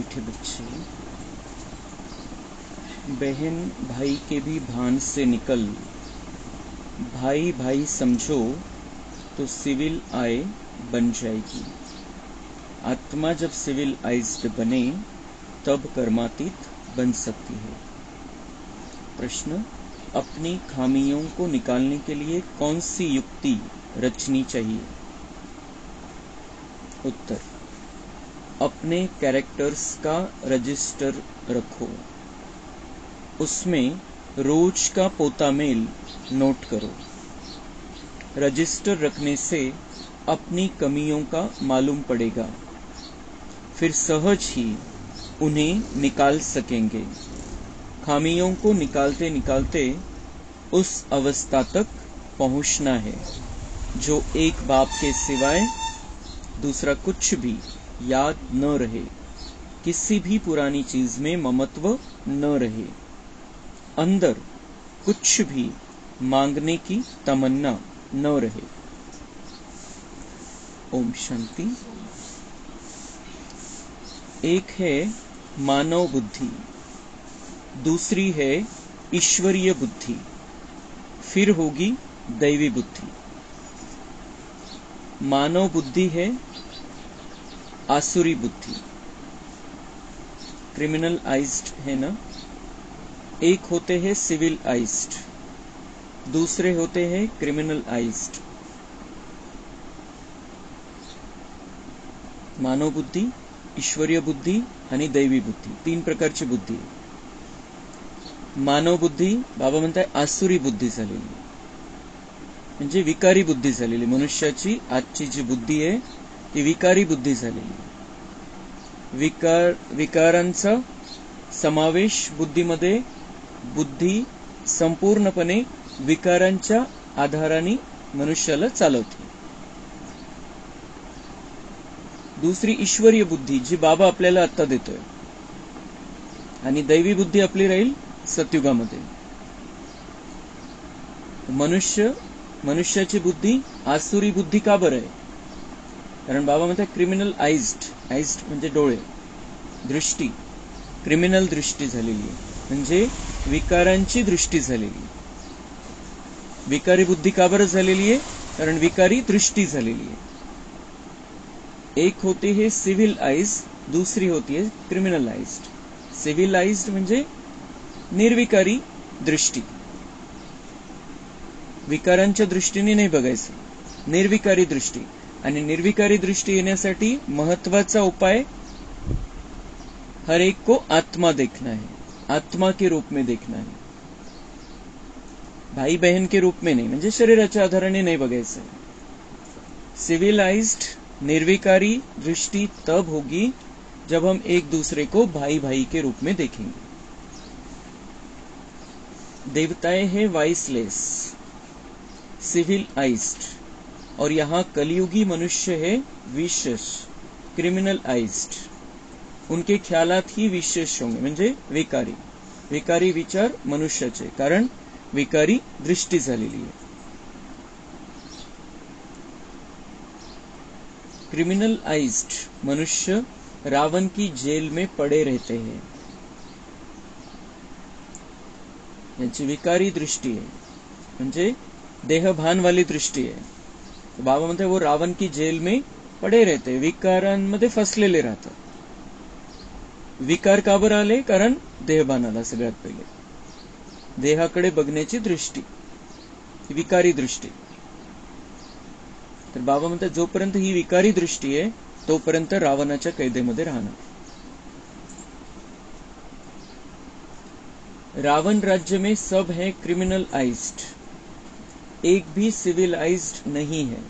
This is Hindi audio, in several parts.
मीठे बच्चे, बहन भाई के भी भान से निकल, भाई भाई समझो तो सिविल आय बन जाएगी। आत्मा जब सिविल आइज्ड बने तब कर्मातीत बन सकती है। प्रश्न, अपनी खामियों को निकालने के लिए कौन सी युक्ति रचनी चाहिए? उत्तर, अपने कैरेक्टर्स का रजिस्टर रखो, उसमें रोज का पोता मेल नोट करो। रजिस्टर रखने से अपनी कमियों का मालूम पड़ेगा, फिर सहज ही उन्हें निकाल सकेंगे। खामियों को निकालते निकालते उस अवस्था तक पहुंचना है जो एक बाप के सिवाय दूसरा कुछ भी याद न रहे, किसी भी पुरानी चीज में ममत्व न रहे, अंदर कुछ भी मांगने की तमन्ना न रहे। ओम शांति। एक है मानव बुद्धि, दूसरी है ईश्वरीय बुद्धि, फिर होगी दैवी बुद्धि। मानव बुद्धि है आसुरी बुद्धि, क्रिमिनल आइज्ड है ना। एक होते हैं सिविल आइज्ड, दूसरे होते हैं क्रिमिनल आइज्ड। मानव बुद्धी, ईश्वरीय बुद्धी आणि दैवी बुद्धी, तीन प्रकारची बुद्धी आहे। मानव बुद्धी बाबा म्हणताय आसुरी बुद्धी झालेली, म्हणजे विकारी बुद्धी झालेली। मनुष्याची आजची जी बुद्धी आहे ती विकारी बुद्धी झालेली। विकारांचा समावेश बुद्धीमध्ये, बुद्धी संपूर्णपणे विकारांच्या आधाराने मनुष्याला चालवते। दुसरी ईश्वरीय बुद्धी जी बाबा आपल्याला आता देतोय, आणि दैवी बुद्धी आपली राहील सतयुगामध्ये। मनुष्याची बुद्धी आसुरी बुद्धी का बरं आहे? कारण बाबा म्हणतात क्रिमिनल आइज्ड, आइज्ड म्हणजे डोळे, दृष्टी, क्रिमिनल दृष्टी झालेली आहे, म्हणजे विकारांची दृष्टी झालेली। विकारी बुद्धी का बरं झालेली आहे? कारण विकारी दृष्टी झालेली आहे। एक होती है सिविल आइज, दूसरी होती है क्रिमिनल आइज्ड। सिविल आइज्ड म्हणजे निर्विकारी दृष्टी, विकारांच्या दृष्टीने नाही बघायचं, निर्विकारी दृष्टी। आणि निर्विकारी दृष्टी येण्यासाठी महत्वाचा उपाय हर एक को आत्मा देखना है, आत्मा के रूप में देखना है, भाई बहन के रूप में नहीं, म्हणजे शरीराच्या आधाराने नाही बघायचं। सिविलाइज्ड निर्विकारी दृष्टि तब होगी जब हम एक दूसरे को भाई भाई के रूप में देखेंगे। देवताएं हैं वाइसलेस, सिविल आइज्ड, और यहाँ कलयुगी मनुष्य है विशेष, क्रिमिनल आइज्ड। उनके ख्यालात ही विशेष होंगे, म्हणजे विकारी, विकारी विचार मनुष्याचे, कारण विकारी दृष्टी झालेली आहे। क्रिमिनल आइज्ड मनुष्य रावण की जेल में पड़े रहते हैं, यांची विकारी दृष्टी आहे, म्हणजे देहभान वाली दृष्टी आहे। तो बाबा म्हणते वो रावण की जेल में पडे रहते, विकारांमध्ये फसलेले राहतात। विकार का बरं आले? कारण देहभान आला सगळ्यात पहिले, देहाकडे बघण्याची दृष्टी, विकारी दृष्टी। तर बाबा म्हणतात जोपर्यंत ही विकारी दृष्टी आहे तोपर्यंत रावणाच्या कैदेमध्ये राहणार। रावण राज्य में सब है क्रिमिनल आइज्ड, एक भी सिविल आइज्ड नहीं है।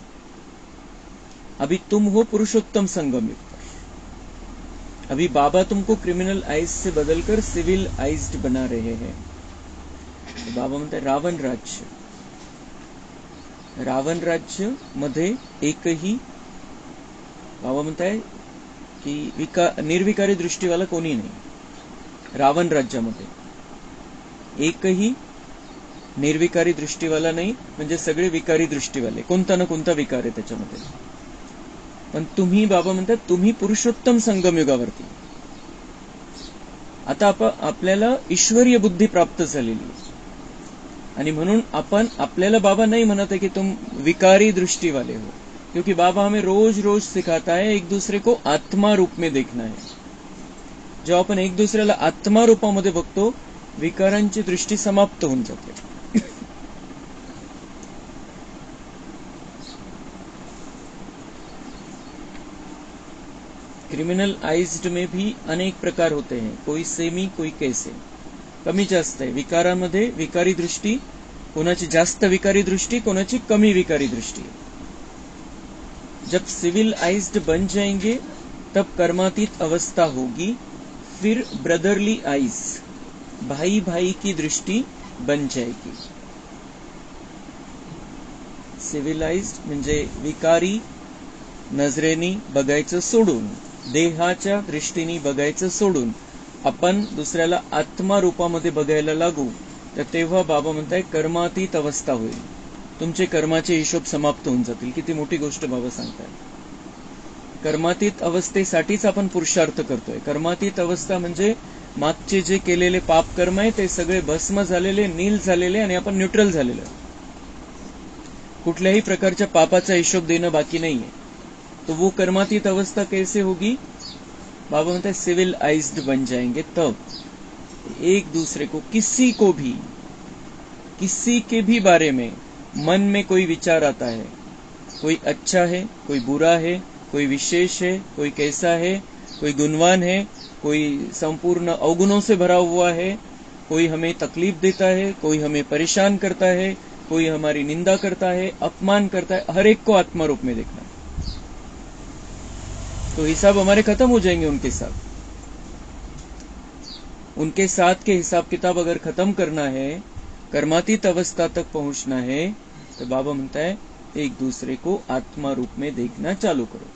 अभी तुम हो पुरुषोत्तम संगम युग पर, अभी बाबा तुमको क्रिमिनल आइज से बदलकर सिविल आइज्ड बना रहे हैं। तो बाबा म्हणते रावण राज्य मध्ये एकही, बाबा म्हणताय की निर्विकारी दृष्टीवाला कोणी नाही। रावण राज्यामध्ये एकही निर्विकारी दृष्टीवाला नाही, म्हणजे सगळे विकारी दृष्टीवाले, कोणता ना कोणता विकार आहे त्याच्यामध्ये। पण तुम्ही बाबा म्हणतात तुम्ही पुरुषोत्तम संगम युगावरती, आता आपल्याला ईश्वरीय बुद्धी प्राप्त झालेली आहे आणि म्हणून आपण आपल्याला बाबा नहीं म्हणत है कि तुम विकारी दृष्टि वाले हो, क्योंकि बाबा हमें रोज रोज सिखाता है एक दूसरे को आत्मा रूप में देखना है. जेव्हा आपण एक दुसऱ्याला आत्मा रूपामध्ये बघतो विकारांची दृष्टी समाप्त होऊन जाते. क्रिमिनल आइज्ड में भी अनेक प्रकार होते हैं, कोई सेमी कोई कैसे. कमी जास्त आहे विकारामध्ये. विकारी दृष्टी कोणाची जास्त विकारी दृष्टी, कोणाची कमी विकारी दृष्टी. जब सिविल आइज्ड बन जाएंगे तब कर्मातीत अवस्था होगी, फिर ब्रदरली आइज भाई भाई की दृष्टी बन जाएगी. सिव्हिलाइज्ड म्हणजे विकारी नजरेनी बघायचं सोडून, देहाच्या दृष्टीने बघायचं सोडून आपण दुसऱ्याला आत्मा रूपामध्ये बघायला लागू, तर तेव्हा बाबा म्हणताय कर्मातीत अवस्था होईल, तुमचे कर्माचे हिशोब समाप्त होऊन जातील. किती मोठी गोष्ट बाबा सांगताय. कर्मातीत अवस्थेसाठीच आपण पुरुषार्थ करतोय. कर्मातीत अवस्था म्हणजे मागचे जे केलेले पाप कर्म आहे ते सगळे भस्म झालेले, नील झालेले आणि आपण न्यूट्रल झालेलं. कुठल्याही प्रकारच्या पापाचा हिशोब देणं बाकी नाहीये. तो वो कर्मातीत अवस्था कैसे होगी? बाबा म्हणते सिविल आइज्ड बन जाएंगे तब एक दूसरे को, किसी को भी, किसी के भी बारे में मन में कोई विचार आता है, कोई अच्छा है, कोई बुरा है, कोई विशेष है, कोई कैसा है, कोई गुणवान है, कोई संपूर्ण अवगुणों से भरा हुआ है, कोई हमें तकलीफ देता है, कोई हमें परेशान करता है, कोई हमारी निंदा करता है, अपमान करता है, हर एक को आत्मा रूप में देखना. तो हिसाब हमारे खत्म हो जाएंगे उनके साथ. उनके साथ के हिसाब किताब अगर खत्म करना है, कर्मातीत अवस्था तक पहुंचना है, तो बाबा म्हणता है एक दूसरे को आत्मा रूप में देखना चालू करो.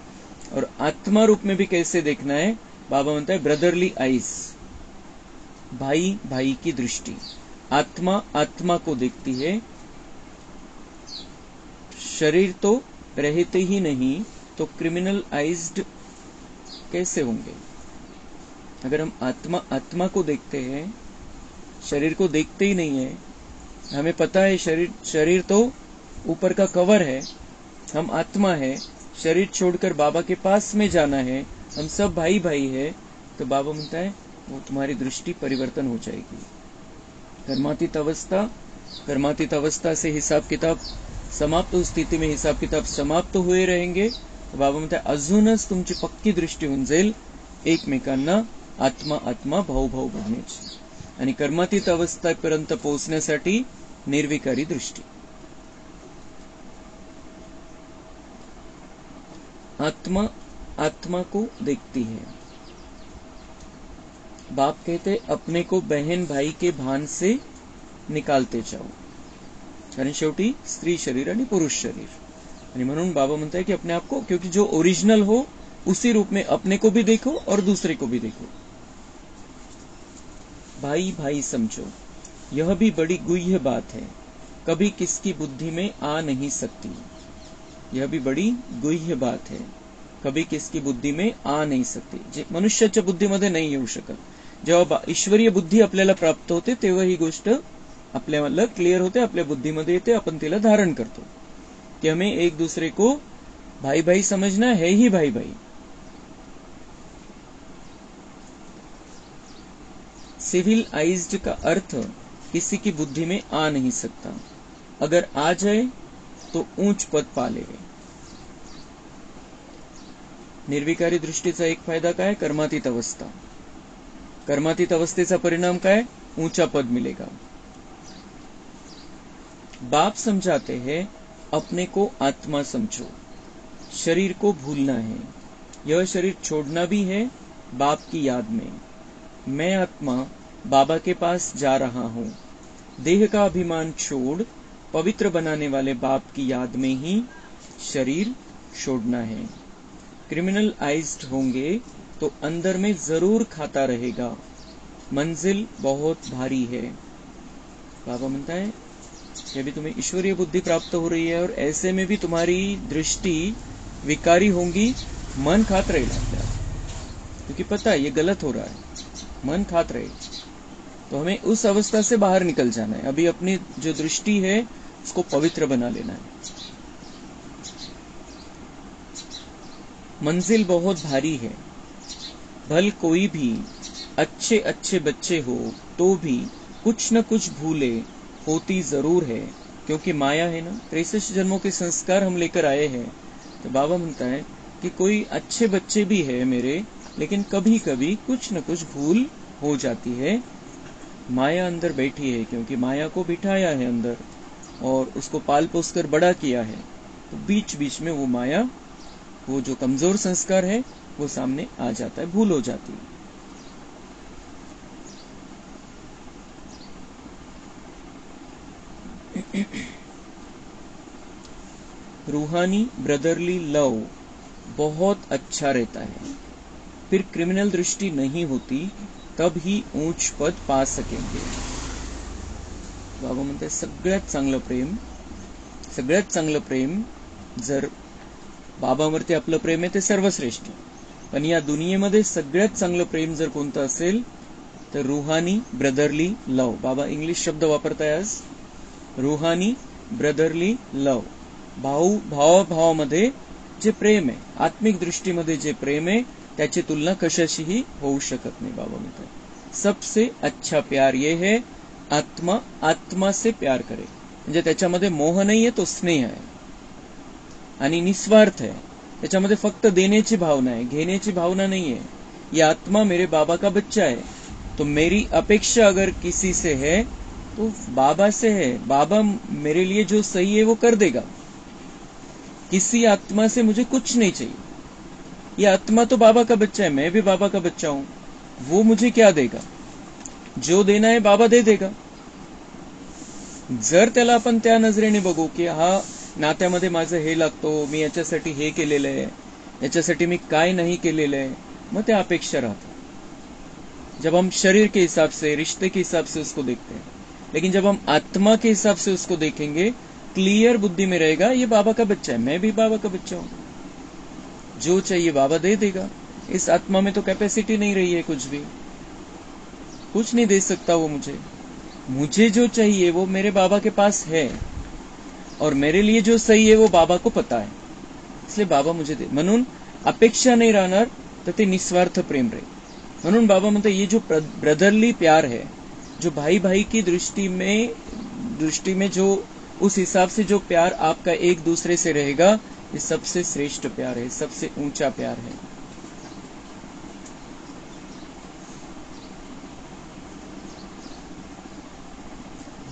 और आत्मा रूप में भी कैसे देखना है? बाबा म्हणता है ब्रदरली आइज, भाई भाई की दृष्टि. आत्मा आत्मा को देखती है. शरीर तो रहते ही नहीं, तो क्रिमिनल आइज्ड कैसे होंगे? अगर हम आत्मा आत्मा को देखते हैं, शरीर को देखते ही नहीं है, हमें पता है शरीर तो ऊपर का कवर है, हम आत्मा है, शरीर छोड़कर बाबा के पास में जाना है, हम सब भाई भाई है, तो बाबा म्हणता है वो तुम्हारी दृष्टि परिवर्तन हो जाएगी. कर्मातीत अवस्था से हिसाब किताब समाप्त, उस स्थिती में हिसाब किताब समाप्त हुए रहेंगे. बाबा म्हणताय अजूनच तुमची पक्की दृष्टी होऊन जाईल एकमेकांना आत्मा आत्मा भाऊ भाऊ बघण्याची. आणि कर्मातीत अवस्थेपर्यंत पोहोचण्यासाठी निर्विकारी दृष्टी. आत्मा आत्मा को देखती है. बाप कहते अपने को बहन भाई के भान से निकालते जाओ. कारण शेवटी स्त्री शरीर आणि पुरुष शरीर. आणि म्हणून बाबा म्हणता है कि अपने आप को, क्योंकि जो ओरिजिनल हो उसी रूप में अपने को भी देखो और दूसरे को भी देखो. भाई भाई समझो, यह भी बड़ी गुह्य बात है, कभी किसकी बुद्धि में आ नहीं सकती. यह भी बड़ी गुह्य बात है, कभी किसकी बुद्धि में आ नहीं सकती. जे मनुष्याच्या बुद्धीमध्ये नाही येऊ शकत. जेव्हा ईश्वरीय बुद्धी आपल्याला प्राप्त होते तेव्हा ही गोष्ट आपल्याला क्लिअर होते, आपल्या बुद्धीमध्ये येते, आपण तिला धारण करतो कि हमें एक दूसरे को भाई भाई समझना है ही भाई भाई. सिविल आइज्ड का अर्थ किसी की बुद्धि में आ नहीं सकता, अगर आ जाए तो ऊंच पद पा लेवे. निर्विकारी दृष्टीचा एक फायदा काय? कर्मातीत अवस्था. कर्मातीत अवस्थेचा परिणाम काय? ऊंचा पद मिलेगा. बाप समझाते हैं अपने को आत्मा समझो, शरीर को भूलना है, यह शरीर छोड़ना भी है बाप की याद में. मैं आत्मा बाबा के पास जा रहा हूं, देह का अभिमान छोड़ पवित्र बनाने वाले बाप की याद में ही शरीर छोड़ना है. क्रिमिनल आइज्ड होंगे तो अंदर में जरूर खाता रहेगा, मंजिल बहुत भारी है. बाबा म्हणता है कि अभी तुम्हें ईश्वरीय बुद्धि प्राप्त हो रही है और ऐसे में भी तुम्हारी दृष्टि विकारी होंगी, मन खात रहेगा आपल्याला, क्योंकि पता है ये गलत हो रहा है. मन खात रहे, तो हमें उस अवस्था से बाहर निकल जाना है। अभी अपनी जो दृष्टि है उसको पवित्र बना लेना है। मंजिल बहुत भारी है, भल कोई भी अच्छे अच्छे बच्चे हो तो भी कुछ न कुछ भूले होती जरूर है, क्योंकि माया है ना। 63 जन्मों के संस्कार हम लेकर आए हैं। तो बाबा म्हणता है कि कोई अच्छे बच्चे भी है मेरे, लेकिन कभी कभी कुछ न कुछ भूल हो जाती है। माया अंदर बैठी है, क्योंकि माया को बिठाया है अंदर और उसको पाल पोस कर बड़ा किया है। तो बीच बीच में वो माया, वो जो कमजोर संस्कार है वो सामने आ जाता है, भूल हो जाती है। रूहानी ब्रदरली लव बहुत अच्छा रहता है, फिर क्रिमिनल दृष्टि नहीं होती, तब ही ऊंच पद पा सकेंगे। बाबा म्हणते सगळ्यात चांगलं प्रेम जर बाबावरती आपलं प्रेम आहे ते सर्वश्रेष्ठ, पण या दुनियेमध्ये सगळ्यात चांगलं प्रेम जर कोणतं असेल तर रूहानी ब्रदरली लव. बाबा इंग्लिश शब्द वापरताय आज, रूहानी ब्रदरली लव. भावाभावामध्ये जे प्रेम आहे, आत्मिक दृष्टीमध्ये जे प्रेम आहे, त्याची तुलना कशाशीही होऊ शकत नाही. बाबा म्हणतात सबसे अच्छा प्यार ये है आत्मा आत्मा से प्यार करे. म्हणजे त्याच्यामध्ये मोह नाहीये, तो स्नेह आहे आणि निस्वार्थ आहे. त्याच्यामध्ये फक्त देण्याची भावना आहे, घेण्याची भावना नाहीये. ये आत्मा मेरे बाबा का बच्चा है, तो मेरी अपेक्षा अगर किसी से है तो बाबा से है. बाबा मेरे लिए जो सही है वो कर देगा. किसी आत्मा से मुझे कुछ नहीं चाहिए. ये आत्मा तो बाबा का बच्चा है, मैं भी बाबा का बच्चा हूं. वो मुझे क्या देगा? जो देना है बाबा दे देगा. जर त्याला आपण त्या नजरेने बघू की हा नात्यामध्ये माझं हे लागतो, मी याच्यासाठी हे केलेलं आहे, याच्यासाठी मी काय नाही केलेलं आहे, मग त्या अपेक्षा राहतात. जब हम शरीर के हिसाब से, रिश्ते के हिसाब से उसको देखते हैं, लेकिन जब हम आत्मा के हिसाब से उसको देखेंगे, क्लियर बुद्धि में रहेगा ये बाबा का बच्चा है, मैं भी बाबा का बच्चा हूं. जो चाहिए बाबा दे देगा. इस आत्मा में तो कैपेसिटी नहीं रही है, कुछ नहीं दे सकता वो मुझे. मुझे जो चाहिए वो मेरे बाबा के पास है, और मेरे लिए जो सही है वो बाबा को पता है, इसलिए बाबा मुझे दे. म्हणून अपेक्षा नहीं राहणार तर ते निस्वार्थ प्रेम राहील. म्हणून बाबा म्हणते ये जो ब्रदरली प्यार है, जो भाई भाई की दृष्टि में जो उस हिसाब से जो प्यार आपका एक दूसरे से रहेगा, ये सबसे श्रेष्ठ प्यार है, सबसे ऊंचा प्यार है.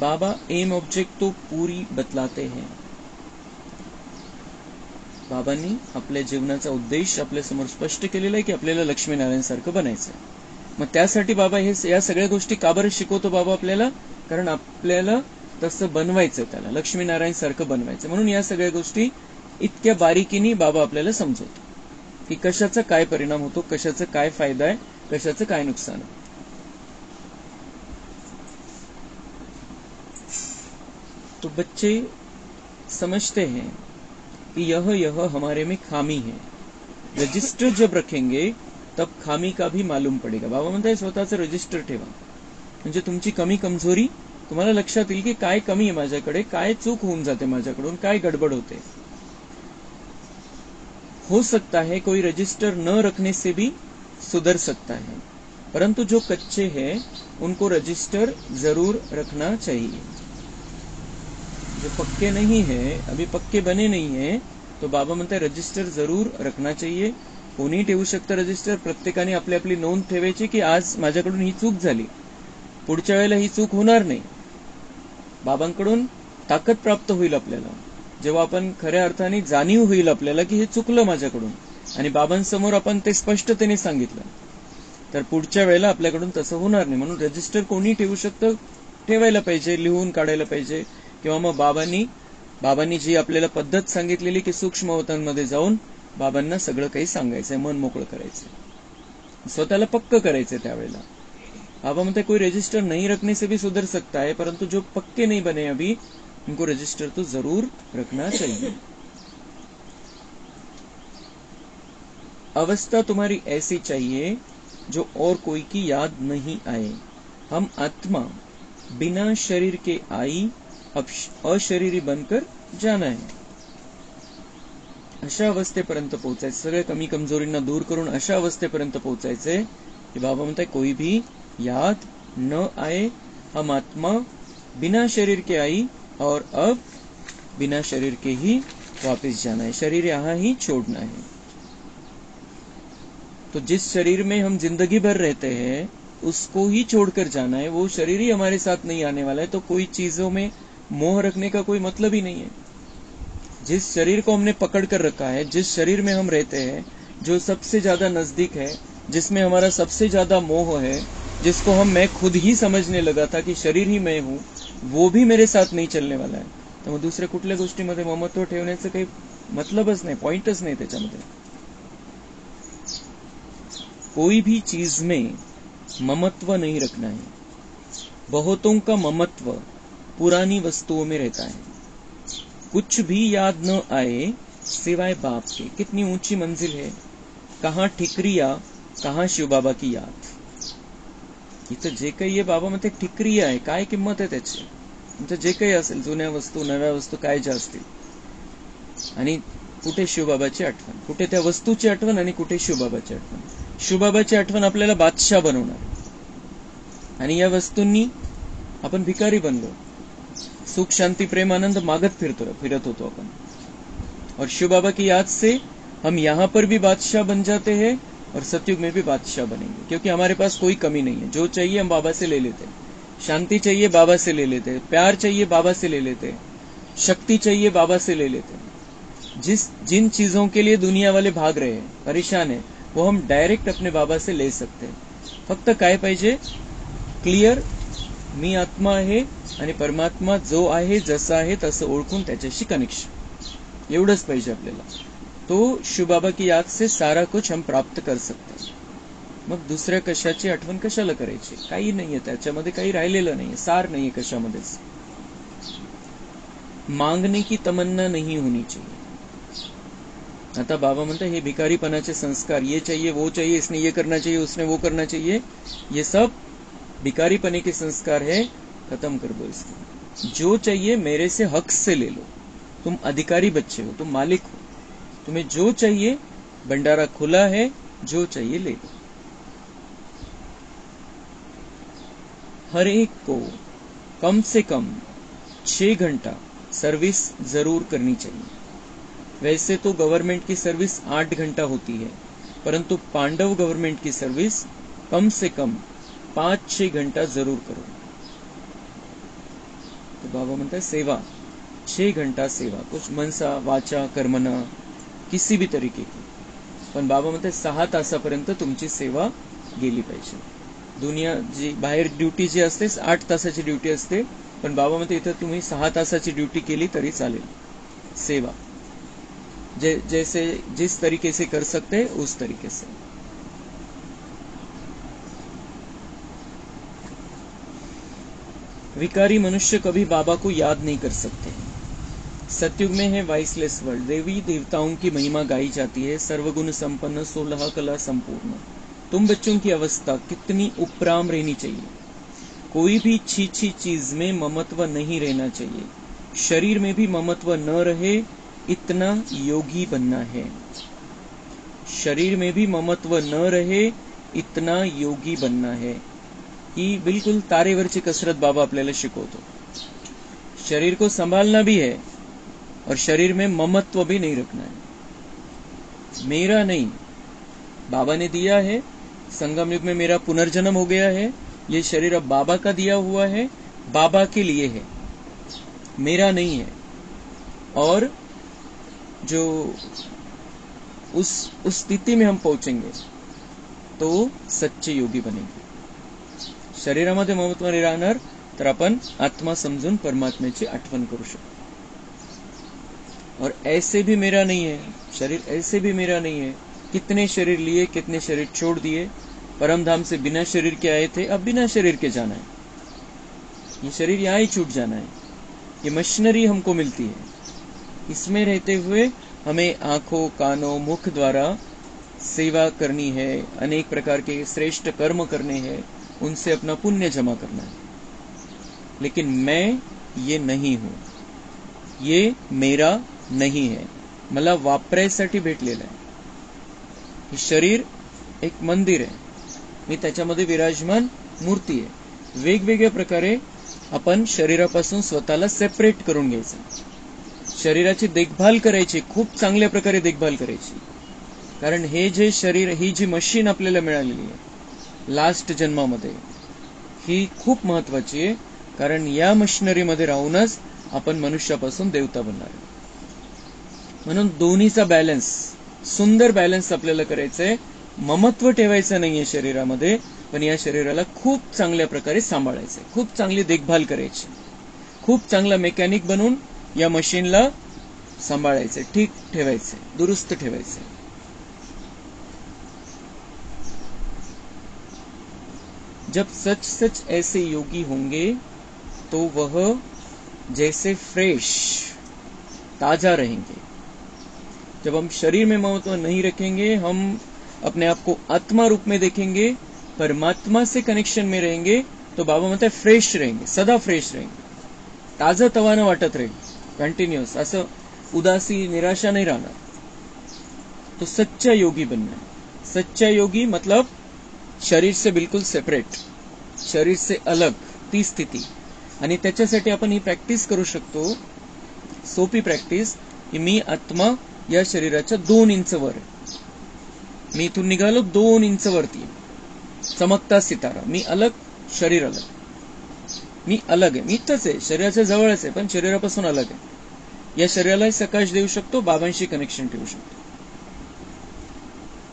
बाबा एम ऑब्जेक्ट तो पूरी बतलाते हैं. बाबांनी आपल्या जीवनाचा उद्देश आपल्या समोर स्पष्ट केलेला आहे की आपल्याला लक्ष्मीनारायण सारखं बनायचं. मग त्यासाठी बाबा या सगळ्या गोष्टी का बरं शिकवतो बाबा आपल्याला? कारण आपल्याला तसं बनवायचं, त्याला लक्ष्मीनारायण सारखं बनवायचं. म्हणून या सगळ्या गोष्टी इतक्या बारीकीने बाबा आपल्याला समजवतो की कशाचा काय परिणाम होतो, कशाचा काय फायदा आहे, कशाचं काय नुकसान आहे. तो बच्चे समझते हैं कि यह हमारे में खामी है. रजिस्टर जब रखेंगे तब खामी का भी मालूम पडेगा. बाबा म्हणताय स्वतःचं रजिस्टर ठेवा, म्हणजे तुमची कमी कमजोरी तुम्हाला लक्षात येईल की काय कमी आहे माझ्याकडे, काय चूक होऊन जाते माझ्याकडून, काय गडबड होते. हो सकता है कोई रजिस्टर न रखने से भी सुधर सकता है, परंतु जो कच्चे हैं उनको रजिस्टर जरूर रखना चाहिए. जो पक्के नहीं है, अभी पक्के बने नहीं है, तो बाबा म्हणते रजिस्टर जरूर रखना चाहिए. कोणी ठेवू शकतं रजिस्टर. प्रत्येकाने आपली आपली नोंद ठेवायची की आज माझ्याकडून ही चूक झाली, पुढच्या वेळेला ही चूक होणार नाही. बाबांकडून ताकद प्राप्त होईल आपल्याला जेव्हा आपण खऱ्या अर्थाने जाणीव होईल आपल्याला की हे चुकलं माझ्याकडून, आणि बाबांसमोर आपण ते स्पष्टतेने सांगितलं, तर पुढच्या वेळेला आपल्याकडून तसं होणार नाही. म्हणून रजिस्टर कोणी ठेवू शकतं, ठेवायला पाहिजे, लिहून काढायला पाहिजे. किंवा मग बाबांनी जी आपल्याला पद्धत सांगितलेली की सूक्ष्म अवतांमध्ये जाऊन बाबांना सगळं काही सांगायचंय, मन मोकळं करायचंय, स्वतःला पक्क करायचंय. त्यावेळेला बाबा म्हणते कोई रजिस्टर नहीं रखने से भी सुधर सकता है, परंतु जो पक्के नहीं बने अभी, उनको रजिस्टर तो जरूर रखना चाहिए. अवस्था तुम्हारी ऐसी चाहिए जो और कोई की याद नहीं आए। हम आत्मा बिना शरीर के आई, अब अशरीरी बनकर जाना आहे. अशा अवस्थेपर्यंत पोहोचायचं, सगळ्या कमी कमजोरींना दूर करून अशा अवस्थेपर्यंत पोहोचायचंय की बाबा म्हणताय कोई भी याद न आए. हम आत्मा बिना शरीर के आई और अब बिना शरीर के ही वापस जाना है. शरीर यहाँ ही छोड़ना है. तो जिस शरीर में हम जिंदगी भर रहते हैं उसको ही छोड़कर जाना है. वो शरीर ही हमारे साथ नहीं आने वाला है. तो कोई चीजों में मोह रखने का कोई मतलब ही नहीं है. जिस शरीर को हमने पकड़ कर रखा है, जिस शरीर में हम रहते हैं, जो सबसे ज्यादा नजदीक है, जिसमें हमारा सबसे ज्यादा मोह है, जिसको मैं खुद ही समझने लगा था की शरीर ही मैं हूं, वो भी मेरे साथ नहीं चलने वाला है. तर मग दुसऱ्या कुठल्या गोष्टीमध्ये ममत्व ठेवण्याचं काही मतलबच नाही, पॉइंटच नाही त्याच्यामध्ये. कोई भी चीज में ममत्व नहीं रखना है. बहुतों का ममत्व पुरानी वस्तुओं में रहता है. कुछ भी याद न आए सिवाय बाप के. कितनी ऊंची मंजिल है. कहाँ ठिकरिया, कहाँ शिवबाबा की याद. इथं जे काही आहे बाबा म्हणते ठिकरिया आहे. काय किंमत आहे त्याची. तुमचं जे काही असेल, जुन्या वस्तू नव्या वस्तू काय ज्या असतील, आणि कुठे शिवबाबाची आठवण, कुठे त्या वस्तूची आठवण आणि कुठे शिवबाबाची आठवण. शिवबाबाची आठवण आपल्याला बादशाह बनवणार आणि या वस्तूंनी आपण भिकारी बनलो. सुख शांति प्रेम आनंद मागत फिरत होतो अपन. और शिव बाबा की याद से हम यहाँ पर भी बादशाह बन जाते हैं और सतयुग में भी बादशाह बनेंगे. क्योंकि हमारे पास कोई कमी नहीं है. जो चाहिए हम बाबा से ले लेते हैं. शांति चाहिए बाबा से ले लेते हैं. प्यार चाहिए बाबा से ले लेते हैं. शक्ति चाहिए बाबा से ले लेते हैं. जिन चीजों के लिए दुनिया वाले भाग रहे हैं, परेशान है, वो हम डायरेक्ट अपने बाबा से ले सकते हैं. फक्त काय पाहिजे, क्लिअर मी आत्मा आहे आणि परमात्मा जो आहे जसा आहे तसं ओळखून त्याच्याशी कनेक्शन, एवढंच पाहिजे आपल्याला. तो शिव बाबा की याद से सारा कुछ हम प्राप्त कर सकते हैं. मग दुसऱ्या कशाची आठवण कशाला करायची. काही नाहीये त्याच्यामध्ये, काही राहिलेलं नाहीये, सार नाहीये कशामध्येच. मांगने की तमन्ना नहीं होनी चाहिए. आता बाबा म्हणता हे भिकारीपनाचे संस्कार, ये चाहिए वो चाहिए, इसने ये करना चाहिए उसने वो करना चाहिए, ये सब भिकारीपने के संस्कार है. खत्म कर दो इसको. जो चाहिए मेरे से हक से ले लो. तुम अधिकारी बच्चे हो, तुम मालिक हो. तुम्हें जो चाहिए, भंडारा खुला है, जो चाहिए ले लो. हर एक को कम से कम 6 घंटा सर्विस जरूर करनी चाहिए. वैसे तो गवर्नमेंट की सर्विस 8 घंटा होती है, परंतु पांडव गवर्नमेंट की सर्विस कम से कम 5-6 घंटा जरूर करो. तो बाबा म्हणता है सेवा, 6 घंटा सेवा, कुछ मनसा वाचा कर्मना किसी भी तरीके की. पण बाबा म्हणते 6 तासापर्यंत तुमची सेवा गेली पाहिजे. दुनिया जी बाहेर ड्युटी जी असते 8 तासाची ड्युटी असते, पण बाबा म्हणते इथं तुम्ही 6 तासाची ड्युटी केली तरी चालेल. सेवा जैसे जिस तरीके से कर सकते उस तरीके से. विकारी मनुष्य कभी बाबा को याद नहीं कर सकते. सतयुग में है वाइसलेस वर्ल्ड. देवी देवताओं की महिमा गाई जाती है. सर्वगुण संपन्न 16 कला संपूर्ण. तुम बच्चों की अवस्था कितनी उपराम रहनी चाहिए. कोई भी छीछी चीज में ममत्व नहीं रहना चाहिए. शरीर में भी ममत्व न रहे, इतना योगी बनना है. शरीर में भी ममत्व न रहे, इतना योगी बनना है. ही बिल्कुल तारेवरची कसरत बाबा आपल्याला शिकवतो. शरीर को संभालना भी है और शरीर में ममत्व भी नहीं रखना है. मेरा नहीं, बाबा ने दिया है. संगम युग में मेरा पुनर्जन्म हो गया है. ये शरीर अब बाबा का दिया हुआ है, बाबा के लिए है, मेरा नहीं है. और जो उस स्थिति में हम पहुंचेंगे तो सच्चे योगी बनेंगे. शरीरामध्ये ममत्व नाही राहणार तर आपण आत्मा समजून परमात्म्याची आठवण करू शकतो. और ऐसे भी मेरा नहीं है, शरीर ऐसे भी मेरा नहीं है. कितने शरीर लिए, कितने शरीर छोड़ दिए. परम धाम से बिना शरीर के आए थे, अब बिना शरीर के जाना है. ये शरीर यहाँ ही छूट जाना है. ये मशीनरी हमको मिलती है. इसमें रहते हुए हमें आंखों, कानों, मुख द्वारा सेवा करनी है, अनेक प्रकार के श्रेष्ठ कर्म करने हैं, उनसे अपना पुण्य जमा करना है। लेकिन मैं ये नहीं हूं, ये मेरा नहीं है, मला वापरायसाठी भेटलेलं आहे। हे शरीर एक मंदिर आहे, मी त्याच्यामध्ये विराजमान मूर्ती आहे। वेगवेगळ्या प्रकारे आपण शरीरापासून स्वतःला सेपरेट करून घ्यायचं, शरीराची देखभाल करायची, खूप चांगल्या प्रकारे देखभाल करायची। कारण हे जे शरीर, ही जी मशीन आपल्याला मिळालेली आहे लास्ट जन्मामध्ये, ही खूप महत्वाची आहे। कारण या मशिनरीमध्ये राहूनच आपण मनुष्यापासून देवता बनणार आहे। म्हणून दोन्हीचा बॅलन्स, सुंदर बॅलन्स आपल्याला करायचा आहे। ममत्व ठेवायचं नाहीये शरीरामध्ये, पण या शरीराला खूप चांगल्या प्रकारे सांभाळायचंय, खूप चांगली देखभाल करायची, खूप चांगला मेकॅनिक बनून या मशीनला सांभाळायचंय, ठीक ठेवायचंय, दुरुस्त ठेवायचंय। जब सच सच ऐसे योगी होंगे तो वह जैसे फ्रेश, ताजा रहेंगे। जब हम शरीर में महत्व नहीं रखेंगे, हम अपने आप को आत्मा रूप में देखेंगे, परमात्मा से कनेक्शन में रहेंगे, तो बाबा म्हणतात फ्रेश रहेंगे, सदा फ्रेश रहेंगे, ताजा तवानं वाटत राहील, कंटिन्यूअस, असं उदासी निराशा नहीं रहना। तो सच्चा योगी बनना है। सच्चा योगी मतलब शरीर से बिल्कुल सेपरेट, शरीर से अलग, ती स्थिती। आणि त्याच्यासाठी आपण ही प्रॅक्टिस करू शकतो, सोपी प्रॅक्टिस, की मी आत्मा या शरीराच्या 2 इंच वर आहे, मी इथून निघालो 2 इंच वरती, चमकता सितारा, मी अलग, शरीर अलग, मी अलग आहे, मी इथंच आहे, शरीराच्या जवळच आहे, पण शरीरापासून अलग आहे। या शरीराला सकाश देऊ शकतो, बाबांशी कनेक्शन ठेवू शकतो,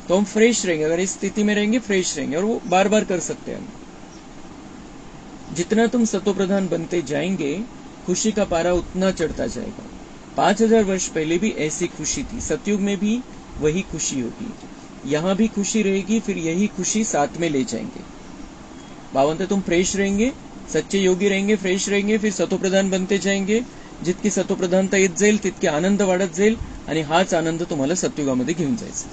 तो हम फ्रेश रहेंगे। अगर इस स्थिति में रहेंगे फ्रेश रहेंगे, और वो बार बार कर सकते हैं हम। जितना तुम सतोप्रधान बनते जाएंगे, खुशी का पारा उतना चढ़ता जाएगा। 5000 वर्ष पहले भी ऐसी खुशी थी, सतयुग में भी वही खुशी होगी, यहां भी खुशी रहेगी, फिर यही खुशी साथ में ले जाएंगे। बाबा तुम फ्रेश रहेंगे, सच्चे योगी रहेंगे, फ्रेश रहेंगे, फिर सतोप्रधान बनते जाएंगे। जितकी सतोप्रधानता येत जाईल तितके आनंद वाढत जाईल, आणि हाच आनंद तुम्हाला सतयुगामध्ये घेऊन जायचा।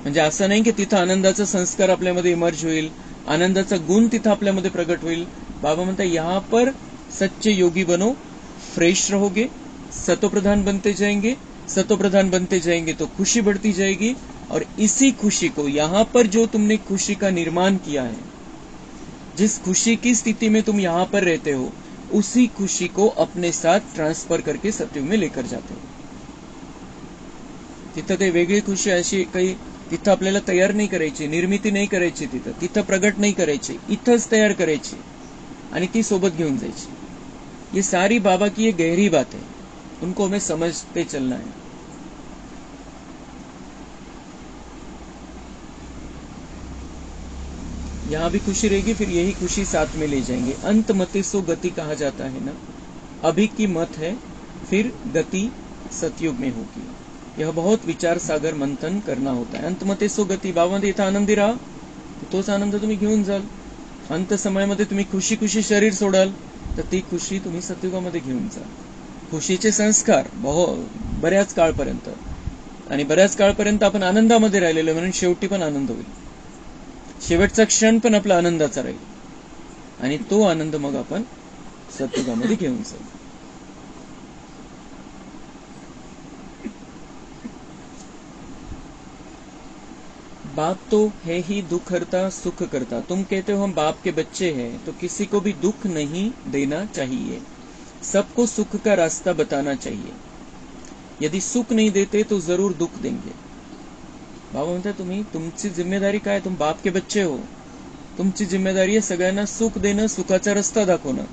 म्हणजे असं नाही की तिथं आनंदाचा संस्कार आपल्यामध्ये इमर्ज होईल, आनंदाचा गुण तिथं आपल्यामध्ये प्रकट होईल। बाबा म्हणतात यहाँ पर सच्चे योगी बनो, फ्रेश रहोगे, सतोप्रधान बनते जाएंगे, सतोप्रधान बनते जाएंगे तो खुशी बढ़ती जाएगी, और इसी खुशी को, यहाँ पर जो तुमने खुशी का निर्माण किया है, जिस खुशी की स्थिति में तुम यहाँ पर रहते हो, उसी खुशी को अपने साथ ट्रांसफर करके सतयुग में लेकर जाते हो। तिथं काही वेगळी खुशी अशी काही तिथं आपल्याला तयार नाही करायची, निर्मिती नहीं करायची, तिथं प्रगट नहीं करायची, इथंच तयार करायची आणि ती सोबत घेऊन जायची। ये सारी बाबा की ये गहरी बात है, उनको हमें समझते चलना है। यहां भी खुशी रहेगी, फिर यही खुशी साथ में ले जाएंगे। अंत मते सो गति कहा जाता है ना, अभी की मत है, फिर गति सतयुग में होगी। यह बहुत विचार सागर मंथन करना होता है। अंतमते सो गती, बाबामध्ये इथं आनंदी राहा, तोच आनंद तुम्ही घेऊन जाल। अंत समयामध्ये तुम्ही खुशी खुशी शरीर सोडाल, तर ती खुशी तुम्ही सतयुगामध्ये घेऊन जाल। खुशीचे संस्कार बऱ्याच काळपर्यंत, आणि बऱ्याच काळपर्यंत आपण आनंदामध्ये राहिलेलो, म्हणून शेवटी पण आनंद होईल, शेवटचा क्षण पण आपला आनंदाचा राहील, आणि तो आनंद मग आपण सतयुगामध्ये घेऊन जाऊ। बाप तो है ही दुख हरता सुख करता। तुम कहते हो हम बाप के बच्चे हैं, तो किसी को भी दुख नहीं देना चाहिए, सबको सुख का रास्ता बताना चाहिए। यदि सुख नहीं देते तो जरूर दुख देंगे। बाबा म्हणतात तुम्ही, तुमची जिम्मेदारी काय, तुम बाप के बच्चे हो, तुमची जिम्मेदारी आहे सगळ्यांना सुख देणं, सुखाचा रस्ता दाखवणं,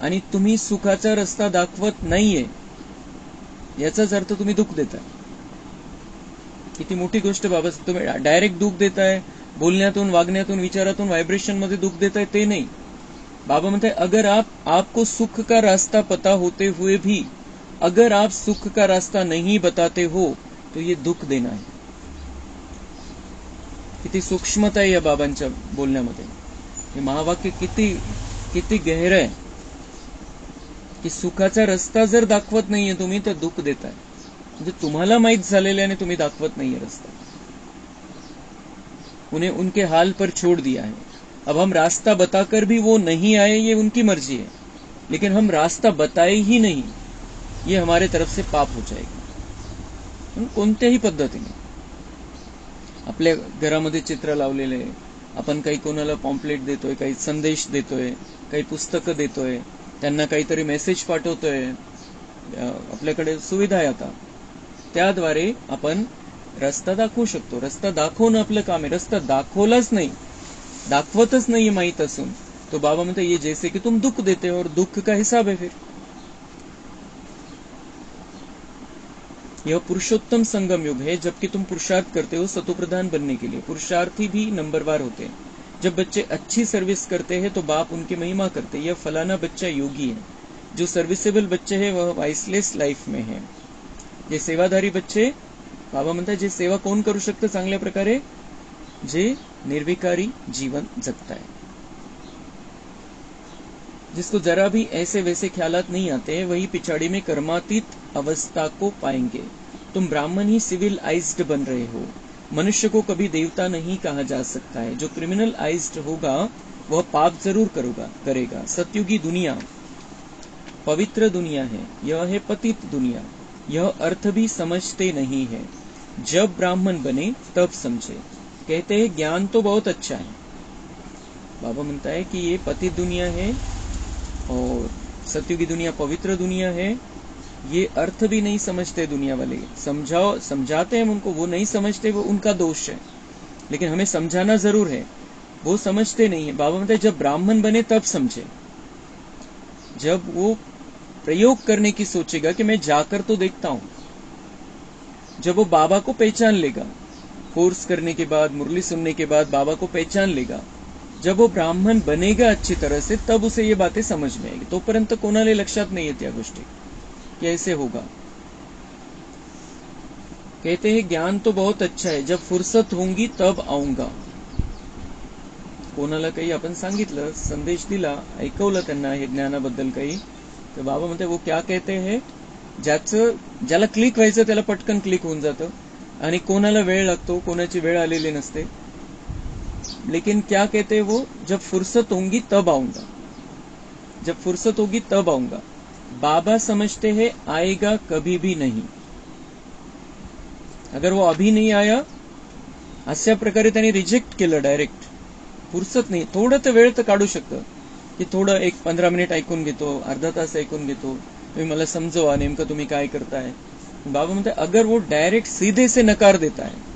आणि तुम्ही सुखाचा रस्ता दाखवत नाहीये याचाच अर्थ तुम्ही दुःख देताय। किती मोठी गोष्ट बाबा, तुम्ही डायरेक्ट दुःख देताय, बोलण्यातून, वागण्यातून, विचारातून, व्हायब्रेशन मध्ये दुःख देताय, ते नहीं। बाबा म्हणताय अगर आपको सुख का रास्ता पता होते हुए भी अगर आप सुख का रास्ता नहीं बताते हो तो ये दुख देना है। किती सूक्ष्मता आहे या बाबांच्या बोलण्यामध्ये, हे महावाक्य किती गहर आहे, की सुखाचा रस्ता जर दाखवत नाहीये तुम्ही तर दुःख देताय, म्हणजे तुम्हाला माहित झालेलं आहे आणि तुम्ही दाखवत नाहीये रस्ता। उन्हें उनके हाल पर छोड़ दिया है। अब हम रास्ता बताकर भी वो नहीं आए, ये उनकी मर्जी है, लेकिन हम रास्ता बताए ही नहीं, ये हमारे तरफ से पाप हो जाएगा कोणत्याही पद्धतीने. आपल्या घरामध्ये चित्र लावलेले, आपण काही कोणाला पॉम्पलेट देतोय, काही संदेश देतोय, काही पुस्तकं देतोय, त्यांना काहीतरी मेसेज पाठवतोय, आपल्याकडे सुविधा आहे आता, त्याद्वारे आपण रस्ता दाखवू शकतो. रस्ता दाखवणं आपलं काम आहे. रस्ता दाखवलाच नाही, दाखवतच नाही माहित असून तो बाबा म्हणते ये जैसे कि तुम दुख देते हो और दुख का हिसाब है फिर. यह पुरुषोत्तम संगम युग है, जबकि तुम पुरुषार्थ करते हो सतोप्रधान बनने के लिए. पुरुषार्थी भी नंबरवार होते हैं. जब बच्चे अच्छी सर्विस करते हैं तो बाप उनकी महिमा करते हैं. यह फलाना बच्चा योगी है. जो सर्विसेबल बच्चे हैं वह वाइसलेस लाईफ में है. जे सेवाधारी बच्चे, बाबा म्हणतात जे सेवा कोण करू शकतं चांगल्या प्रकारे, जे निर्विकारी जीवन जगता है. जिसको जरा भी ऐसे वैसे ख्यालात नहीं आते, वही पिछाड़ी में कर्मातीत अवस्था को पाएंगे. तुम ब्राह्मण ही सिविलाइज्ड बन रहे हो. मनुष्य को कभी देवता नहीं कहा जा सकता है. जो क्रिमिनलाइज्ड होगा वह पाप जरूर करेगा. सतयुगी दुनिया पवित्र दुनिया है, यह है पतित दुनिया. यह अर्थ भी समझते नहीं है. जब ब्राह्मण बने तब समझे. कहते हैं ज्ञान तो बहुत अच्छा है. बाबा म्हणता है कि ये पतित दुनिया है और सतयुगी दुनिया पवित्र दुनिया है. ये अर्थ भी नहीं समझते दुनिया वाले. समझाते हैं उनको, वो नहीं समझते, वो उनका दोष है, लेकिन हमें समझाना जरूर है. वो समझते नहीं है. बाबा म्हणते जब ब्राह्मण बने तब समझे. जब वो प्रयोग करने की सोचेगा कि मैं जाकर तो देखता हूं, जब वो बाबा को पहचान लेगा, कोर्स करने के बाद, मुरली सुनने के बाद बाबा को पहचान लेगा, जब वो ब्राह्मण बनेगा अच्छी तरह से, तब उसे ये बातें समझ में आएगी. तोपर्यंत कोणाला लक्षात नाही येत या गोष्टी कि ऐसे होगा. कहते हैं ज्ञान तो बहुत अच्छा है, जब फुर्सत होंगी तब आऊंगा. कोणाला काही आपण सांगितलं, संदेश दिला, ऐकवलं त्यांना हे ज्ञानाबद्दल काही, तर बाबा म्हणते वो क्या कहते हैं, ज्याला क्लिक व्हायचं त्याला पटकन क्लिक होऊन जातं, आणि कोणाला वेळ लागतो, कोणाची वेळ आलेली नसते. लेकिन क्या कहते हैं वो, जब फुर्सत होंगी तब आऊंगा. जब फुर्सत होगी तब आऊंगा. बाबा समझते हैं आएगा कभी भी नहीं. अगर वो अभी नहीं आया, अशा प्रकारे त्यांनी रिजेक्ट केलं डायरेक्ट. फुर्सत नाही, थोडं तर वेळ तर काढू शकतं की थोडं 15 मिनिट ऐकून घेतो, अर्धा तास ऐकून घेतो, तुम्ही मला समजवा नेमकं तुम्ही काय करताय. बाबा म्हणते अगर वो डायरेक्ट सीधे से नकार देता है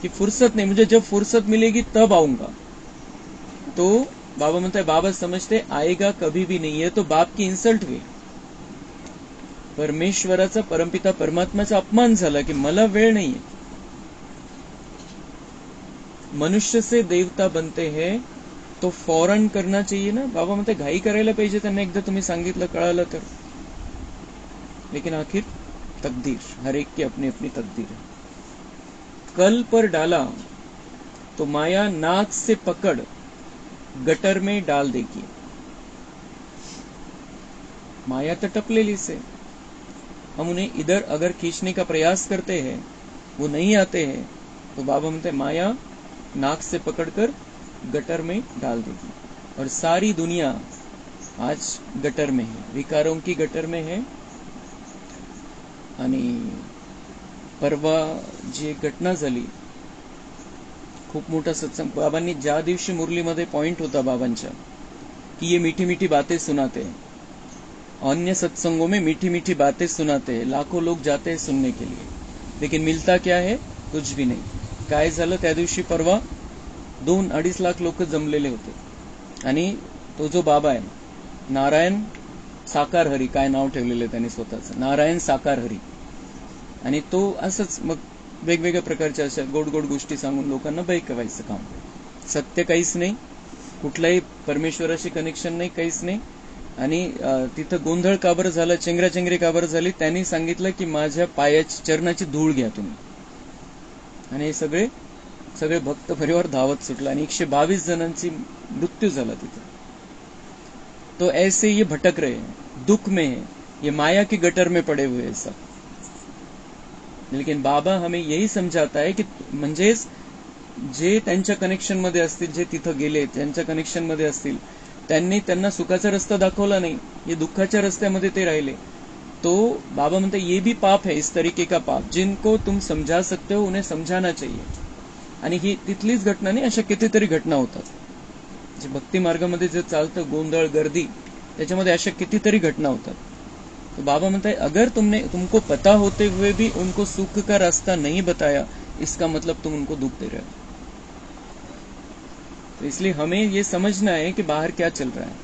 कि फुर्सत नहीं, मुझे जब फुर्सत मिलेगी तब आऊंगा, तो बाबा म्हणते बाबा समझते आएगा कभी भी नहीं है, तो बाप की इन्सल्ट हुई. परमेश्वराचा, परमपिता परमात्माचा अपमान झाला की मला वेळ नाहीये. मनुष्य से देवता बनते हैं तो फौरन करना चाहिए ना. बाबा म्हणते घाई करायला पाहिजे त्यांना, एकदा तुम्ही सांगितलं, कळालं तर. लेकिन आखिर तकदीर, हर एक की अपनी अपनी तकदीर है. कल पर डाला तो माया नाक से पकड़ गटर में डाल देगी. माया तो टपलेली से, हम उन्हें इधर अगर खींचने का प्रयास करते हैं, वो नहीं आते हैं, तो बाबा म्हणते माया नाक से पकड़कर गटर में डाल देगी. और सारी दुनिया आज गटर में है, विकारों की गटर में है. आणि परवा जी एक घटना झाली, खूप मोठा सत्संग, बाबांनी ज्या दिवशी मुरलीमध्ये पॉइंट होता बाबांच्या कि ये मीठी मीठी बातें सुनाते हैं, अन्य सत्संगों में मीठी मीठी बातें सुनाते हैं, लाखों लोग जाते हैं सुनने के लिए, लेकिन मिलता क्या है, कुछ भी नाही. काय झालं त्या दिवशी, परवा 2-2.5 लाख लोक जमलेले होते. आणि तो जो बाबा आहे, नारायण साकार हरी, काय नाव ठेवलेलं त्यांनी स्वतःचं, नारायण साकार हरी, आणि तो असंच मग वेगवेगळ्या प्रकारच्या अशा गोड गोड गोष्टी सांगून लोकांना बहकवायचं काम. सत्य काहीच नाही, कुठल्याही परमेश्वराशी कनेक्शन नाही, काहीच नाही. आणि तिथं गोंधळ का बरं झाला, चेंगराचेंगरी का बरं झाली, त्यांनी सांगितलं की माझ्या पायाची, चरणाची धूळ घ्या तुम्ही. आणि हे सगळे भक्त परिवार धावत सुटला आणि 122 जणांची मृत्यू झाला तिथं. तो ऐसे ये भटक रहे हैं, दुख में है, ये माया की गटर में पड़े हुए हैं सब. लेकिन बाबा हमें यही समझाता है कि म्हणजेच जे त्यांच्या कनेक्शन मध्ये असतील, जे तिथं गेले त्यांच्या कनेक्शन मध्ये असतील, त्यांना सुखाचा रस्ता दाखवला नाही, ये दुःखाच्या रस्त्यामध्ये ते राहिले, तो बाबा म्हणते ये भी पाप है, इस तरीके का पाप, जिनको तुम समझा सकते हो उन्हें समझाना चाहिए. आणि ही तिथलीच घटना नाही, अशा कितीतरी घटना होतात. जे भक्ती मार्गामध्ये जे चालतं, गोंधळ गर्दी, त्याच्यामध्ये अशा कितीतरी घटना होतात. तो बाबा म्हणता है अगर तुमको पता होते हुए भी उनको सुख का रास्ता नहीं बताया, इसका मतलब तुम उनको दुख दे रहे हो. तो इसलिए हमें ये समझना है कि बाहर क्या चल रहा है.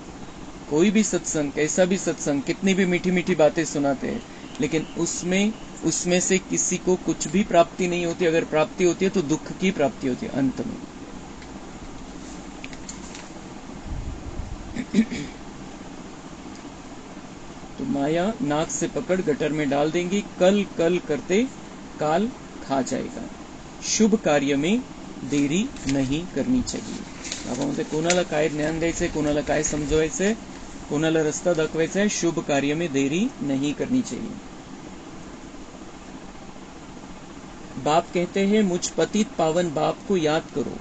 कोई भी सत्संग, कैसा भी सत्संग, कितनी भी मीठी मीठी बातें सुनाते हैं, लेकिन उसमें से किसी को कुछ भी प्राप्ति नहीं होती. अगर प्राप्ति होती है तो दुख की प्राप्ति होती है अंत में. तो माया नाक से पकड़ गटर में डाल देंगी, कल कल करते काल खा जाएगा. शुभ कार्य में देरी नहीं करनी चाहिए. बाबा म्हणते कोणाला काय ज्ञान द्यायचंय, कोणाला काय समजवायचंय, कोणाला रस्ता दाखवायचा है, शुभ कार्य में देरी नहीं करनी चाहिए. बाप कहते हैं मुझ पतित पावन बाप को याद करो.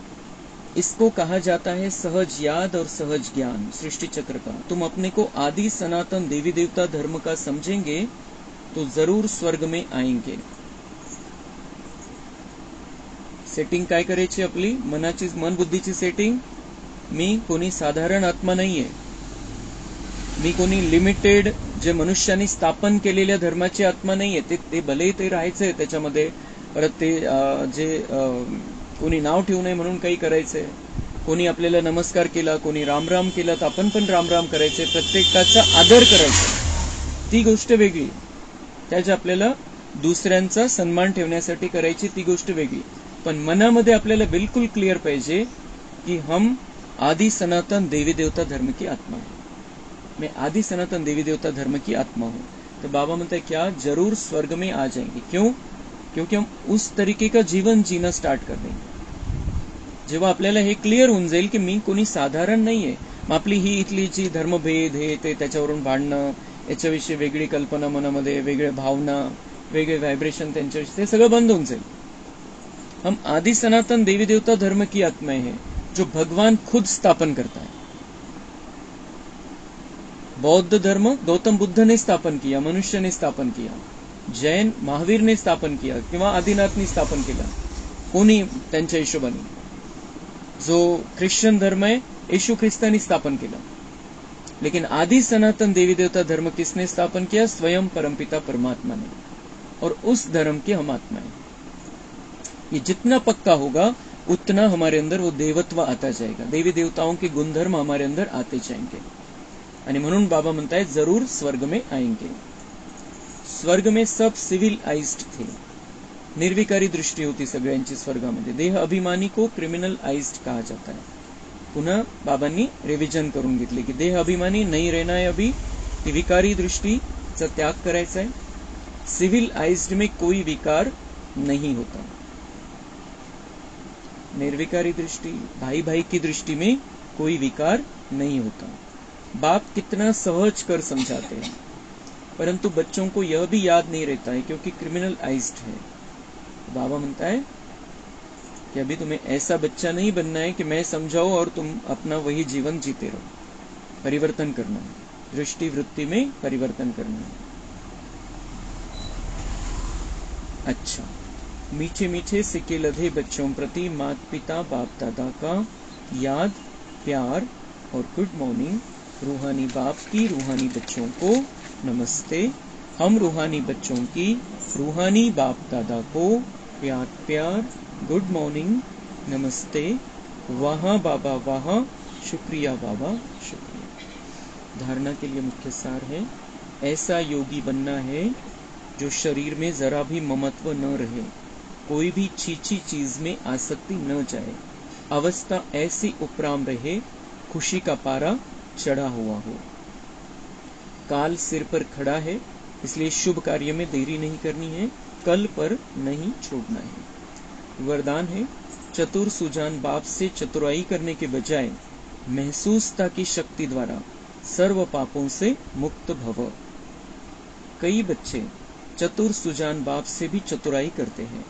इसको कहा जाता है सहज याद और सहज ज्ञान. सृष्टि चक्र का तुम अपने को आदि सनातन देवी देवता धर्म का समझेंगे तो जरूर स्वर्ग में आएंगे. सेटिंग काय करायची आपली मनाची, मन बुद्धीची सेटिंग. मी कोणी साधारण आत्मा नाहीये, मी कोणी लिमिटेड जे मनुष्याने स्थापन केलेल्या धर्माची आत्मा नाहीये. ते भले ते राहायचंय त्याच्यामध्ये, परत ते जे कोणी नाव ठेवू नये म्हणून काही करायचंय, कोणी आपल्याला नमस्कार केला, कोणी रामराम केला तर आपण पण रामराम करायचे, प्रत्येकाचा आदर करायचा, ती गोष्ट वेगळी. त्याच्या आपल्याला दुसऱ्यांचा सन्मान ठेवण्यासाठी करायची ती गोष्ट वेगळी. पण मनामध्ये आपल्याला बिल्कुल क्लियर पाहिजे कि हम आदि सनातन देवी देवता धर्म की आत्मा है. मैं आदि सनातन देवी देवता धर्म की आत्मा हूं. तो बाबा म्हणते क्या जरूर स्वर्ग में आ जाएंगे. क्यों? क्योंकि हम उस तरीके का जीवन जीना स्टार्ट कर देंगे. जेव्हा आपल्याला हे क्लिअर होऊन जाईल की मी कोणी साधारण नाहीये, मग आपली ही इथली जी धर्मभेद हे ते त्याच्यावरून भांडणं, याच्याविषयी वेगळी कल्पना मनामध्ये, वेगळ्या भावना, वेगळे व्हायब्रेशन त्यांच्याविषयी, ते सगळं बंद होऊन जाईल. हम आदि सनातन देवी देवता धर्म की आत्माएं हैं जो भगवान खुद स्थापन करता है. बौद्ध धर्म गौतम बुद्ध ने स्थापन किया, मनुष्य ने स्थापन किया. जैन महावीर ने स्थापन किया किंवा आदिनाथनी स्थापन केला, कोणी त्यांच्या हिशोबाने. जो ख्रिश्चन धर्म है यीशु ख्रिस्तानी स्थापन केला. लेकिन आदि सनातन देवी देवता धर्म किसने स्थापन किया? स्वयं परमपिता परमात्मा ने. और उस धर्म के हम आत्मा है. ये जितना पक्का होगा उतना हमारे अंदर वो देवत्व आता जाएगा, देवी देवताओं के गुणधर्म हमारे अंदर आते जाएंगे. आणि म्हणून बाबा म्हणताय जरूर स्वर्ग में आएंगे. स्वर्ग में सब सिविलाइज्ड थे. निर्विकारी दृष्टी होती सगळ्यांची स्वर्गामध्ये. देह अभिमानी को क्रिमिनल आइज्ड कहा जाता है. पुन्हा बाबांनी रिव्हिजन करून घेतले की देह अभिमानी नहीं रहना है अभी, ती विकारी दृष्टीचा त्याग करायचा आहे. सिविल आइज्ड में कोई विकार नहीं होता. निर्विकारी दृष्टि, भाई भाई की दृष्टि में कोई विकार नहीं होता. बाप कितना सहज कर समझाते हैं, परंतु बच्चों को यह भी याद नहीं रहता है क्योंकि क्रिमिनल आइज्ड है. बाबा म्हणता है कि अभी तुम्हें ऐसा बच्चा नहीं बनना है कि मैं समझाऊं और तुम अपना वही जीवन जीते रहो. परिवर्तन करना है, दृष्टि वृत्ति में परिवर्तन करना है. अच्छा, मीठे मीठे सिक्के लधे बच्चों प्रति माता पिता बाप दादा का याद, प्यार और गुड मॉर्निंग. रूहानी बाप की रूहानी बच्चों को नमस्ते. हम रूहानी बच्चों की रूहानी बाप दादा को प्यार प्यार, गुड मॉर्निंग, नमस्ते. वहाँ बाबा वहाँ, शुक्रिया बाबा शुक्रिया. धारणा के लिए मुख्य सार है, ऐसा योगी बनना है जो शरीर में जरा भी ममत्व न रहे, कोई भी छीछी चीज में आसक्ति न जाए, अवस्था ऐसी उपराम रहे, खुशी का पारा चढ़ा हुआ हो. काल सिर पर खड़ा है, इसलिए शुभ कार्य में देरी नहीं करनी है, कल पर नहीं छोड़ना है. वरदान है, चतुर सुजान बाप से चतुराई करने के बजाय महसूसता की शक्ति द्वारा सर्व पापों से मुक्त भव. कई बच्चे चतुर सुजान बाप से भी चतुराई करते हैं,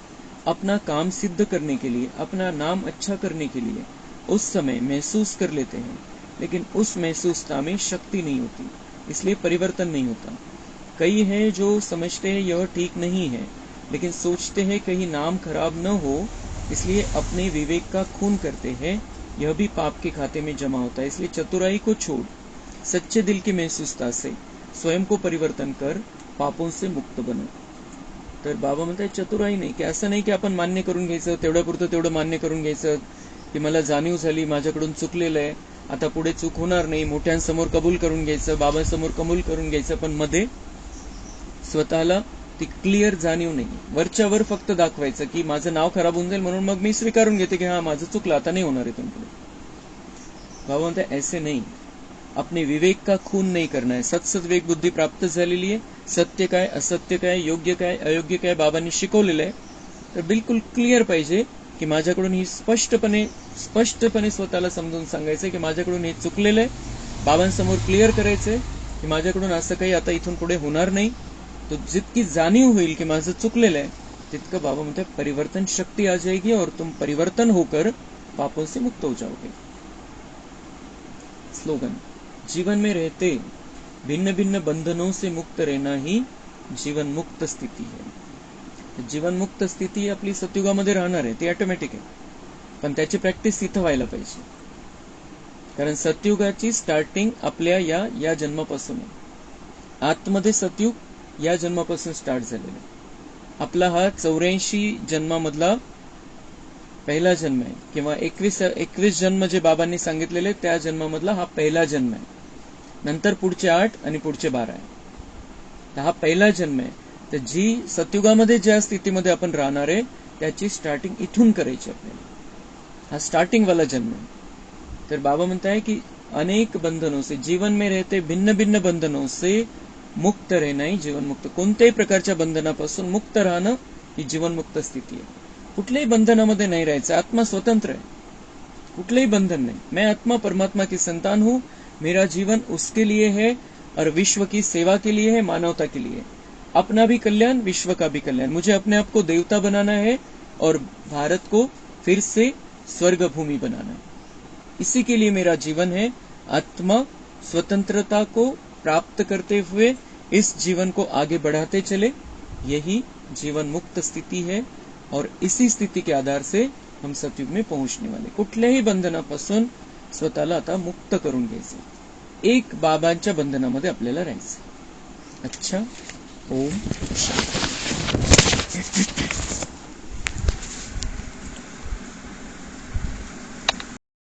अपना काम सिद्ध करने के लिए, अपना नाम अच्छा करने के लिए उस समय महसूस कर लेते हैं, लेकिन उस महसूसता में शक्ति नहीं होती, इसलिए परिवर्तन नहीं होता। कई हैं जो समझते हैं यह ठीक नहीं है, लेकिन सोचते हैं कहीं नाम खराब न हो, इसलिए अपने विवेक का खून करते हैं, यह भी पाप के खाते में जमा होता है। इसलिए चतुराई को छोड़ सच्चे दिल की महसूसता से स्वयं को परिवर्तन कर पापों से मुक्त बनो। तर बाबा म्हणतात चतुराई नाही, की असं नाही की आपण मान्य करून घ्यायचं, तेवढ्यापुरतं तेवढं मान्य करून घ्यायचं की मला जाणीव झाली माझ्याकडून चुकलेलं आहे, आता पुढे चूक होणार नाही, मोठ्यांसमोर कबूल करून घ्यायचं, बाबांसमोर कबूल करून घ्यायचं, पण मध्ये स्वतःला ती क्लिअर जाणीव नाही, वरच्या वर फक्त दाखवायचं की माझं नाव खराब होऊन जाईल म्हणून मग मी स्वीकारून घेते की हा माझं चुकलं, आता नाही होणार इथून पुढे। बाबा म्हणतात ऐसे नहीं, अपने विवेक का खून नहीं करना है। सत्सद विवेक बुद्धी प्राप्त झालेली आहे, सत्य काय असत्य काय योग्य काय अयोग्य काय बाबांनी शिकवलेलं आहे, तर बिलकुल क्लिअर पाहिजे की माझ्याकडून ही स्पष्टपणे स्वतःला समजून सांगायचंय की माझ्याकडून हे चुकलेलं आहे, बाबांसमोर क्लिअर करायचंय की माझ्याकडून असं काही आता इथून पुढे होणार नाही। तो जितकी जाणीव होईल की माझं चुकलेलं आहे, तितकं बाबा म्हणते परिवर्तन शक्ति आ जाएगी और तुम परिवर्तन होकर पापों से मुक्त हो जाओगे। स्लोगन, जीवन में रहते भिन्न भिन्न बंधनों से मुक्त रहना ही जीवन मुक्त स्थिती है। जीवन मुक्त स्थिती आपली सतयुगामध्ये राहणार आहे, ती ऑटोमॅटिक आहे, पण त्याची प्रॅक्टिस इथं व्हायला पाहिजे, कारण सतयुगाची स्टार्टिंग आपल्या या जन्मापासून आहे। आतमध्ये सतयुग या जन्मापासून स्टार्ट झालेला आहे। आपला हा 84 जन्मामधला पहिला जन्म आहे, किंवा 21 जन्म जे बाबांनी सांगितलेले त्या जन्मामधला हा पहिला जन्म आहे। नंतर पुढचे 8 आणि पुढचे 12 आहे, तर हा पहिला जन्म आहे। तर जी सतयुगामध्ये ज्या स्थितीमध्ये आपण राहणार आहे त्याची स्टार्टिंग इथून करायची आपल्याला, हा स्टार्टिंग वाला जन्म आहे। तर बाबा म्हणताय की अनेक बंधनों से, जीवन में रहते भिन्न भिन्न बंधनों से मुक्त रहना ही जीवन मुक्त। कोणत्याही प्रकारच्या बंधनापासून मुक्त राहणं ही जीवन मुक्त स्थिती आहे। कुठल्याही बंधनामध्ये नाही राहायचं, आत्मा स्वतंत्र आहे, कुठलेही बंधन नहीं। मैं आत्मा परमात्मा की संतान हूँ, मेरा जीवन उसके लिए है और विश्व की सेवा के लिए है, मानवता के लिए। अपना भी कल्याण, विश्व का भी कल्याण। मुझे अपने आप को देवता बनाना है और भारत को फिर से स्वर्ग भूमि बनाना है, इसी के लिए मेरा जीवन है। आत्मा स्वतंत्रता को प्राप्त करते हुए इस जीवन को आगे बढ़ाते चले, यही जीवन मुक्त स्थिति है, और इसी स्थिति के आधार से हम सतयुग में पहुंचने वाले। कुठल्याही बंधनापासून स्वतःला आता मुक्त करून घ्यायचं, एक बाबांच्या बंधनामध्ये आपल्याला राहायचं। अच्छा, ओम शांती।